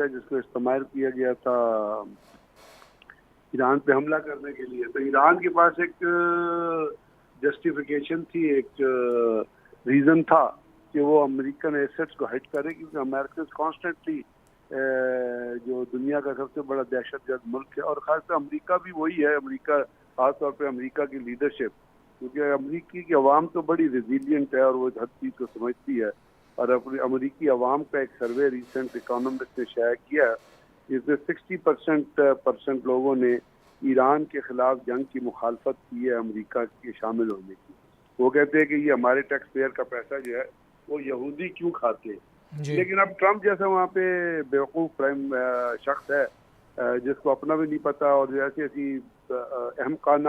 ہے جس کو استعمال کیا گیا تھا ایران پہ حملہ کرنے کے لیے. تو ایران کے پاس ایک جسٹیفیکیشن تھی, ایک ریزن تھا کہ وہ امریکن ایسٹس کو ہٹ کرے, کیونکہ امریکنز کانسٹنٹلی جو دنیا کا سب سے بڑا دہشت گرد ملک ہے, اور خاص طور امریکہ بھی وہی ہے. امریکہ خاص طور پہ امریکہ کی لیڈرشپ, کیونکہ امریکی کی عوام تو بڑی ریزیلینٹ ہے اور وہ ہر چیز کو سمجھتی ہے. اور اپنی امریکی عوام کا ایک سروے ریسنٹ اکانومسٹ نے شائع کیا ہے, جس میں 60% لوگوں نے ایران کے خلاف جنگ کی مخالفت کی ہے امریکہ کے شامل ہونے کی. وہ کہتے ہیں کہ یہ ہمارے ٹیکس پیئر کا پیسہ جو ہے وہ یہودی کیوں کھاتے ہیں. لیکن اب ٹرمپ جیسا وہاں پہ بیوقوف پرائم شخص ہے جس کو اپنا بھی نہیں پتا اور ایسی ایسی احمقانہ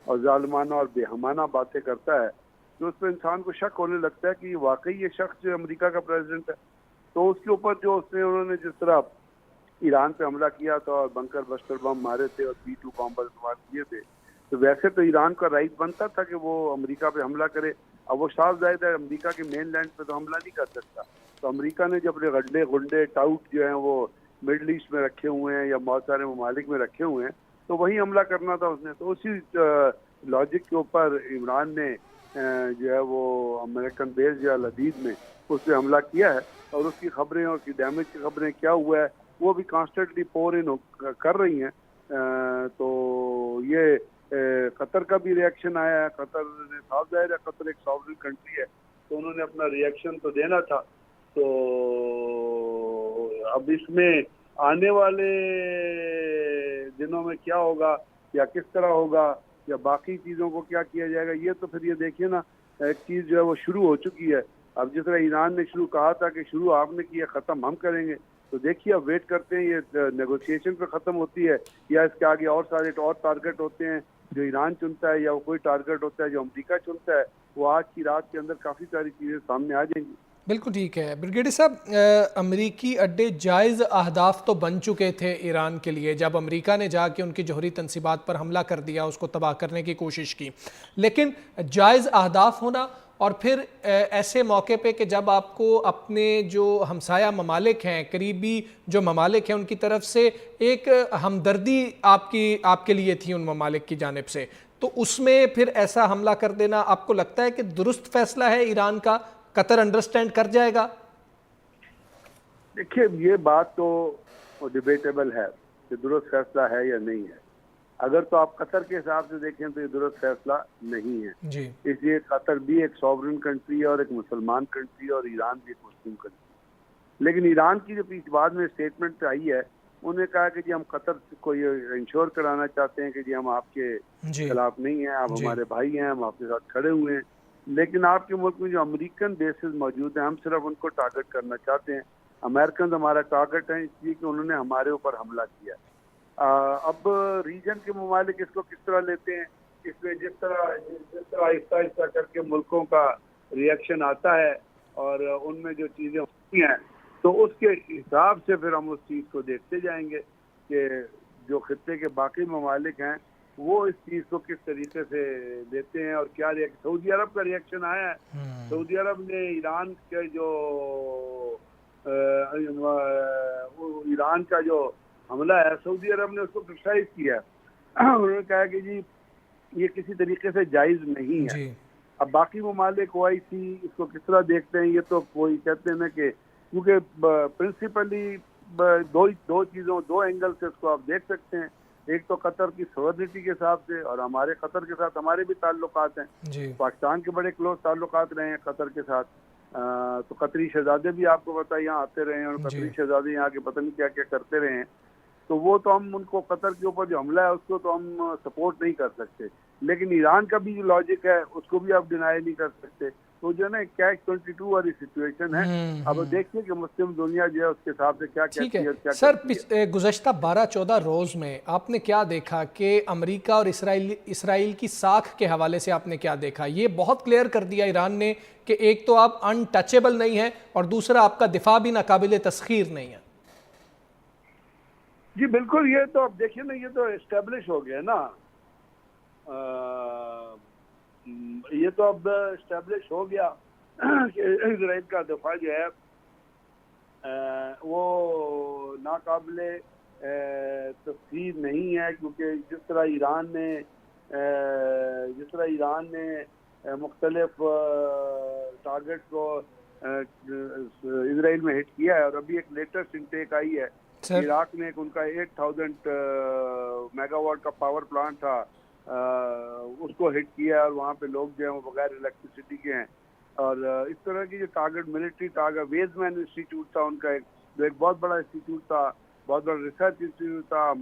اور ظالمانہ اور بےہمانہ باتیں کرتا ہے, تو اس پہ انسان کو شک ہونے لگتا ہے کہ واقعی یہ شخص جو امریکہ کا پریزیڈنٹ ہے. تو اس کے اوپر جو انہوں نے جس طرح ایران پہ حملہ کیا تھا اور بنکر بسٹر بم مارے تھے اور B-2 بامبر استعمال کیے تھے, تو ویسے تو ایران کا رائٹ بنتا تھا کہ وہ امریکہ پہ حملہ کرے. اب وہ صاف ظاہر ہے امریکہ کے مین لینڈ پہ تو حملہ نہیں کر سکتا. تو امریکہ نے جو اپنے گنڈے ٹاؤٹ جو ہیں وہ مڈل ایسٹ میں رکھے ہوئے ہیں یا بہت سارے ممالک میں رکھے ہوئے ہیں, تو وہی حملہ کرنا تھا اس نے. تو اسی لاجک کے اوپر عمران نے جو ہے وہ امریکن بیس جو ہے الحدید میں اس پہ حملہ کیا ہے. اور اس کی خبریں اور اس کی ڈیمیج کی خبریں کیا ہوا ہے وہ بھی کانسٹنٹلی پور ان کر رہی ہیں. تو یہ قطر کا بھی ریئیکشن آیا ہے. قطر نے صاف ظاہر ہے قطر ایک ساورن کنٹری ہے, تو انہوں نے اپنا ریئیکشن تو دینا تھا. تو اب اس میں آنے والے دنوں میں کیا ہوگا یا کس طرح ہوگا یا باقی چیزوں کو کیا کیا جائے گا, یہ تو پھر یہ دیکھیے نا, ایک چیز جو ہے وہ شروع ہو چکی ہے. اب جس طرح ایران نے شروع کہا تھا کہ شروع آپ نے کیا ختم ہم کریں گے, تو دیکھیے اب ویٹ کرتے ہیں یہ نیگوشیشن پہ ختم ہوتی ہے یا اس کے آگے اور سارے ٹارگٹ ہوتے ہیں جو ایران چنتا ہے, یا وہ کوئی ٹارگٹ ہوتا ہے جو امریکہ چنتا ہے. وہ آج کی رات کے اندر کافی ساری چیزیں سامنے آ جائیں گی. بالکل ٹھیک ہے بریگیڈیئر صاحب, امریکی اڈے جائز اہداف تو بن چکے تھے ایران کے لیے جب امریکہ نے جا کے ان کی جوہری تنصیبات پر حملہ کر دیا, اس کو تباہ کرنے کی کوشش کی. لیکن جائز اہداف ہونا اور پھر ایسے موقع پہ کہ جب آپ کو اپنے جو ہمسایہ ممالک ہیں, قریبی جو ممالک ہیں, ان کی طرف سے ایک ہمدردی آپ کے لیے تھی ان ممالک کی جانب سے, تو اس میں پھر ایسا حملہ کر دینا آپ کو لگتا ہے کہ درست فیصلہ ہے ایران کا؟ قطر انڈرسٹینڈ کر جائے گا؟ دیکھیے یہ بات تو ڈیبیٹیبل ہے کہ درست فیصلہ ہے یا نہیں ہے. اگر تو آپ قطر کے حساب سے دیکھیں تو یہ درست فیصلہ نہیں ہے. جی اس لیے قطر بھی ایک سوورن کنٹری ہے اور ایک مسلمان کنٹری ہے, اور ایران بھی ایک مسلم کنٹری. لیکن ایران کی جو پیچھے بعد میں اسٹیٹمنٹ آئی ہے, انہوں نے کہا کہ جی ہم قطر کو یہ انشور کرانا چاہتے ہیں کہ جی ہم آپ کے جی خلاف نہیں ہیں, آپ جی ہمارے بھائی ہیں, ہم آپ کے ساتھ کھڑے ہوئے ہیں. لیکن آپ کے ملک میں جو امریکن بیسز موجود ہیں ہم صرف ان کو ٹارگٹ کرنا چاہتے ہیں. امریکنز ہمارا ٹارگٹ ہیں, اس لیے کہ انہوں نے ہمارے اوپر حملہ کیا. اب ریجن کے ممالک اس کو کس طرح لیتے ہیں, اس میں جس طرح آہستہ آہستہ کر کے ملکوں کا ریئیکشن آتا ہے اور ان میں جو چیزیں ہوتی ہیں, تو اس کے حساب سے پھر ہم اس چیز کو دیکھتے جائیں گے کہ جو خطے کے باقی ممالک ہیں وہ اس چیز کو کس طریقے سے دیتے ہیں اور کیا ریئیکشن. سعودی عرب کا ریئیکشن آیا ہے. سعودی عرب نے ایران کے جو ایران کا جو حملہ ہے, سعودی عرب نے اس کو کرٹیسائز کیا. انہوں نے کہا کہ جی یہ کسی طریقے سے جائز نہیں ہے. جی اب باقی ممالک OIC اس کو کس طرح دیکھتے ہیں, یہ تو وہی کہتے ہیں نا کہ کیونکہ پرنسپلی دو چیزوں دو اینگل سے اس کو آپ دیکھ سکتے ہیں. ایک تو قطر کی سورنٹی کے حساب سے, اور ہمارے قطر کے ساتھ ہمارے بھی تعلقات ہیں. جی پاکستان کے بڑے کلوز تعلقات رہے ہیں قطر کے ساتھ. تو قطری شہزادے بھی آپ کو پتہ یہاں آتے رہے ہیں, اور جی قطری شہزادے یہاں کے پتہ نہیں کیا کیا کرتے رہے ہیں. تو وہ تو ہم ان کو قطر کے اوپر جو حملہ ہے اس کو تو ہم سپورٹ نہیں کر سکتے. لیکن ایران کا بھی جو لاجک ہے اس کو بھی آپ ڈینائی نہیں کر سکتے. تو جو ہے نا کیچ 22 والی سچویشن ہے. اب دیکھیے کہ مسلم دنیا جو ہے اس کے حساب سے کیا ٹھیک ہے. کہتی ہے اور کیا سر کرتی ہے. گزشتہ 12-14 روز میں آپ نے کیا دیکھا کہ امریکہ اور اسرائیل کی ساکھ کے حوالے سے آپ نے کیا دیکھا؟ یہ بہت کلیئر کر دیا ایران نے کہ ایک تو آپ ان ٹچیبل نہیں ہیں اور دوسرا آپ کا دفاع بھی ناقابل تسخیر نہیں ہے. جی بالکل, یہ تو اب دیکھیے نا, یہ تو اسٹیبلش ہو گیا نا. یہ تو اب اسٹیبلش ہو گیا کہ اسرائیل کا دفاع جو ہے وہ ناقابل تفسیر نہیں ہے، کیونکہ جس طرح ایران نے مختلف ٹارگٹ کو اسرائیل میں ہٹ کیا ہے، اور ابھی ایک لیٹسٹ انٹیک آئی ہے، عراق نے ان کا 8000 میگا واٹ کا پاور پلانٹ تھا، اس کو ہٹ کیا ہے، اور وہاں پہ لوگ جو ہیں وہ بغیر الیکٹریسٹی کے ہیں. اور اس طرح کی جو ٹارگٹ ملٹری ٹارگٹ، ویز مین انسٹیٹیوٹ تھا ان کا، ایک بہت بڑا انسٹیٹیوٹ تھا، بہت بڑا ریسرچ انسٹیٹیوٹ تھا،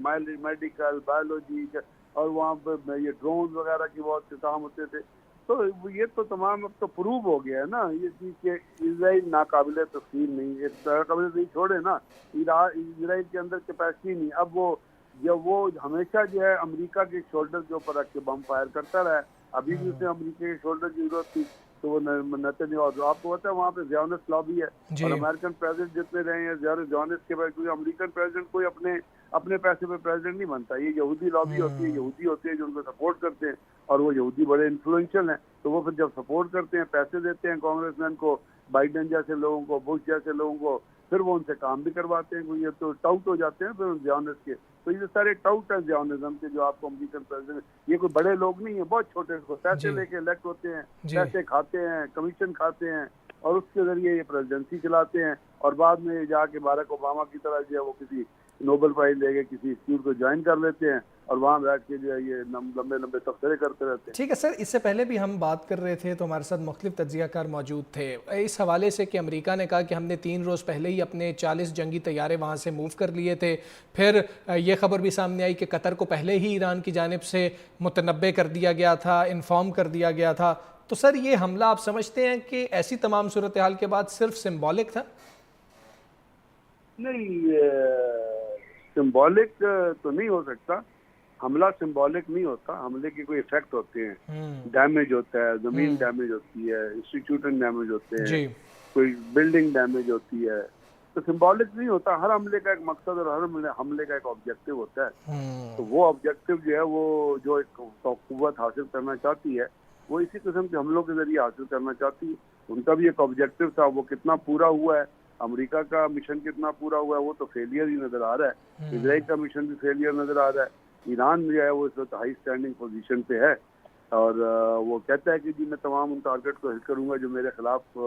میڈیکل بایولوجی، اور وہاں پہ یہ ڈرونز وغیرہ کی بہت کام ہوتے تھے. تو یہ تو تمام اب تو پروو ہو گیا ہے نا یہ چیز کہ اسرائیل ناقابل تسلیم نہیں، ایک قابل نہیں چھوڑے نا، اسرائیل کے اندر کیپیسٹی نہیں. اب وہ ہمیشہ جو ہے امریکہ کے شولڈر کے اوپر رکھ کے بم فائر کرتا رہا ہے. ابھی بھی اسے امریکہ کے شولڈر کی ضرورت تھی تو وہ نتنیاہو، آپ کو پتا ہے وہاں پہ زیونسٹ لابی ہے، اور امریکن پریزیڈنٹ جتنے رہے ہیں زیونسٹ کے بعد، کیونکہ امریکن پریزیڈنٹ کوئی اپنے پیسے پہ پریزیڈنٹ نہیں بنتا، یہ یہودی لابی ہوتی ہے، یہودی ہوتے ہیں جو ان کو سپورٹ کرتے ہیں، اور وہ یہودی بڑے انفلوئنشل ہیں، تو وہ پھر جب سپورٹ کرتے ہیں، پیسے دیتے ہیں کانگریس مین کو، بائیڈن جیسے لوگوں کو، بش جیسے لوگوں کو، پھر وہ ان سے کام بھی کرواتے ہیں. یہ تو ٹاؤٹ ہو جاتے ہیں پھر زیونسٹ کے. تو یہ سارے ٹاؤٹ ہیں زیونزم کے جو آپ کو امریکن پریزیڈنٹ، یہ کوئی بڑے لوگ نہیں ہیں، بہت چھوٹے پیسے لے کے الیکٹ ہوتے ہیں، پیسے کھاتے ہیں، کمیشن کھاتے ہیں، اور اس کے ذریعے یہ پریزیڈنسی چلاتے ہیں، اور بعد میں جا کے باراک اوباما کی طرح جو ہے وہ کسی نوبل پرائز لے کے کسی انسٹیٹیوٹ کو جوائن کر لیتے ہیں، اور وہاں بیٹھ کے جو ہے یہ لمبے لمبے تبصرے کرتے رہتے ہیں. ٹھیک ہے سر، اس سے پہلے بھی ہم بات کر رہے تھے تو ہمارے ساتھ مختلف تجزیہ کار موجود تھے اس حوالے سے کہ امریکہ نے کہا کہ ہم نے 3 روز پہلے ہی اپنے 40 جنگی طیارے وہاں سے موو کر لیے تھے. پھر یہ خبر بھی سامنے آئی کہ قطر کو پہلے ہی ایران کی جانب سے متنبع کر دیا گیا تھا، انفارم کر دیا گیا تھا. تو سر یہ حملہ آپ سمجھتے ہیں کہ ایسی تمام صورتحال کے بعد صرف سمبولک تھا؟ نہیں، سمبولک تو نہیں ہو سکتا. حملہ سمبولک نہیں ہوتا، حملے کے کوئی ایفیکٹ ہوتے ہیں، ڈیمیج ہوتا ہے، زمین ڈیمیج ہوتی ہے، انسٹیٹیوشن ڈیمیج ہوتے ہیں، کوئی بلڈنگ ڈیمیج ہوتی ہے، تو سمبولک نہیں ہوتا. ہر حملے کا ایک مقصد اور ہر حملے کا ایک آبجیکٹو ہوتا ہے. تو وہ آبجیکٹو جو ہے وہ جو ایک قوت حاصل کرنا چاہتی ہے وہ اسی قسم کے حملوں کے ذریعے حاصل کرنا چاہتی ہے. ان کا بھی ایک آبجیکٹو تھا، وہ کتنا پورا ہوا ہے، امریکہ کا مشن کتنا پورا ہوا ہے وہ تو فیلئر ہی نظر آ رہا ہے. اسرائیل کا مشن بھی فیلئر نظر آ رہا ہے. ایران جو ہے وہ اس وقت ہائی اسٹینڈنگ پوزیشن پہ ہے، اور وہ کہتا ہے کہ جی میں تمام ان ٹارگٹ کو ہٹ کروں گا جو میرے خلاف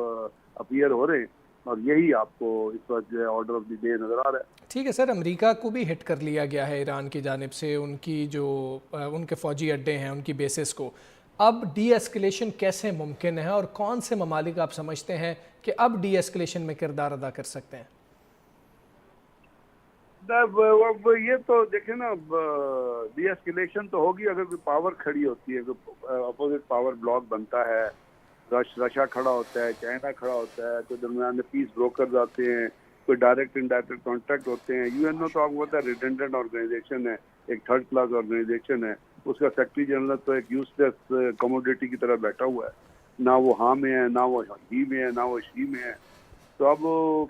اپیئر ہو رہے ہیں، اور یہی آپ کو اس وقت جو ہے آرڈر آف دی ڈے نظر آ رہا ہے. ٹھیک ہے سر، امریکہ کو بھی ہٹ کر لیا گیا ہے ایران کی جانب سے، ان کی جو ان کے فوجی اڈے ہیں، ان کی بیسز کو. اب ڈی ایسکلیشن کیسے ممکن ہے، اور کون سے ممالک آپ سمجھتے ہیں کہ اب ڈی ایسکلیشن میں کردار ادا کر سکتے ہیں؟ یہ تو دیکھیں نا، ڈی ایسکلیشن تو ہوگی اگر کوئی پاور کھڑی ہوتی ہے، کوئی اپوزٹ پاور بلاک بنتا ہے، رشیا کھڑا ہوتا ہے، چائنا کھڑا ہوتا ہے، تو درمیان میں پیس بروکرز آتے ہیں، کوئی ڈائریکٹ انڈائریکٹ کانٹیکٹ ہوتے ہیں. یو این او تو آپ کو پتا ہے ریڈنڈنٹ آرگنائزیشن ہے، ایک تھرڈ کلاس آرگنائزیشن ہے. اس کا سیکرٹری جنرل تو ایک یوزلیس کموڈیٹی کی طرح بیٹھا ہوا ہے، نہ وہ ہاں میں ہے، نہ وہ ہی میں ہے، نہ وہ شی میں ہے. تو اب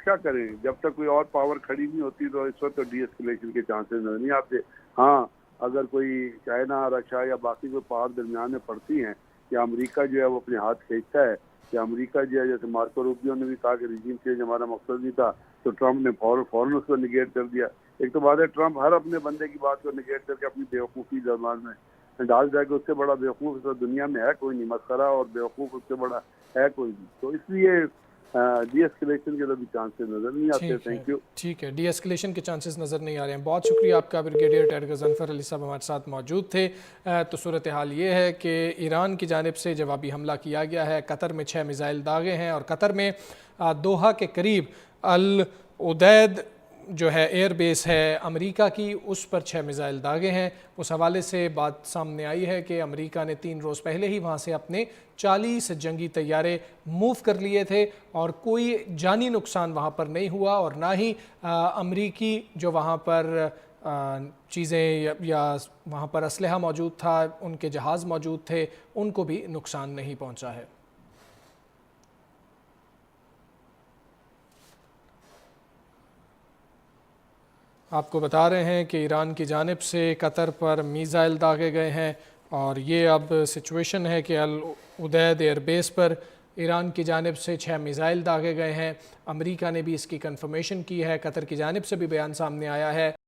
کیا کریں، جب تک کوئی اور پاور کھڑی نہیں ہوتی تو اس وقت تو ڈی ایسکلیشن کے چانسز نظر نہیں آتے. ہاں اگر کوئی چائنا، رشیا یا باقی کوئی پاور درمیان میں پڑتی ہیں کہ امریکہ جو ہے وہ اپنے ہاتھ کھینچتا ہے، کہ امریکہ جو ہے جیسے مارکو روبیو نے بھی کہا کہ ریجیم چینج ہمارا مقصد نہیں تھا، تو ٹرمپ نے فوراً اس کو نگیٹ کر دیا. ایک تو بات ہے ٹرمپ ہر اپنے بندے کی بات کو نگیٹ کر کے اپنی بیوقوفی زبان میں ڈال جائے کہ اس سے بڑا بیوقوف اس دنیا میں ہے کوئی نہیں، مسخرہ اور بیوقوف اس سے بڑا ہے کوئی نہیں. تو اس لیے ڈی ایسکلیشن کے تو بھی چانسز نظر نہیں آتے. Thank you. ٹھیک ہے، ڈی ایسکلیشن کے چانسز نظر نہیں آ رہے ہیں. بہت شکریہ آپ کا بریگیڈیئر ٹائیگر غضنفر علی صاحب ہمارے ساتھ موجود تھے. تو صورتحال یہ ہے کہ ایران کی جانب سے جوابی حملہ کیا گیا ہے. قطر میں 6 میزائل داغے ہیں، اور قطر میں دوحہ کے قریب العدید جو ہے ایئر بیس ہے امریکہ کی، اس پر 6 میزائل داغے ہیں. اس حوالے سے بات سامنے آئی ہے کہ امریکہ نے 3 روز پہلے ہی وہاں سے اپنے 40 جنگی طیارے موو کر لیے تھے، اور کوئی جانی نقصان وہاں پر نہیں ہوا، اور نہ ہی امریکی جو وہاں پر چیزیں یا وہاں پر اسلحہ موجود تھا، ان کے جہاز موجود تھے، ان کو بھی نقصان نہیں پہنچا ہے. آپ کو بتا رہے ہیں کہ ایران کی جانب سے قطر پر میزائل داغے گئے ہیں، اور یہ اب سچویشن ہے کہ العدید ایئر بیس پر ایران کی جانب سے 6 میزائل داغے گئے ہیں۔ امریکہ نے بھی اس کی کنفرمیشن کی ہے، قطر کی جانب سے بھی بیان سامنے آیا ہے۔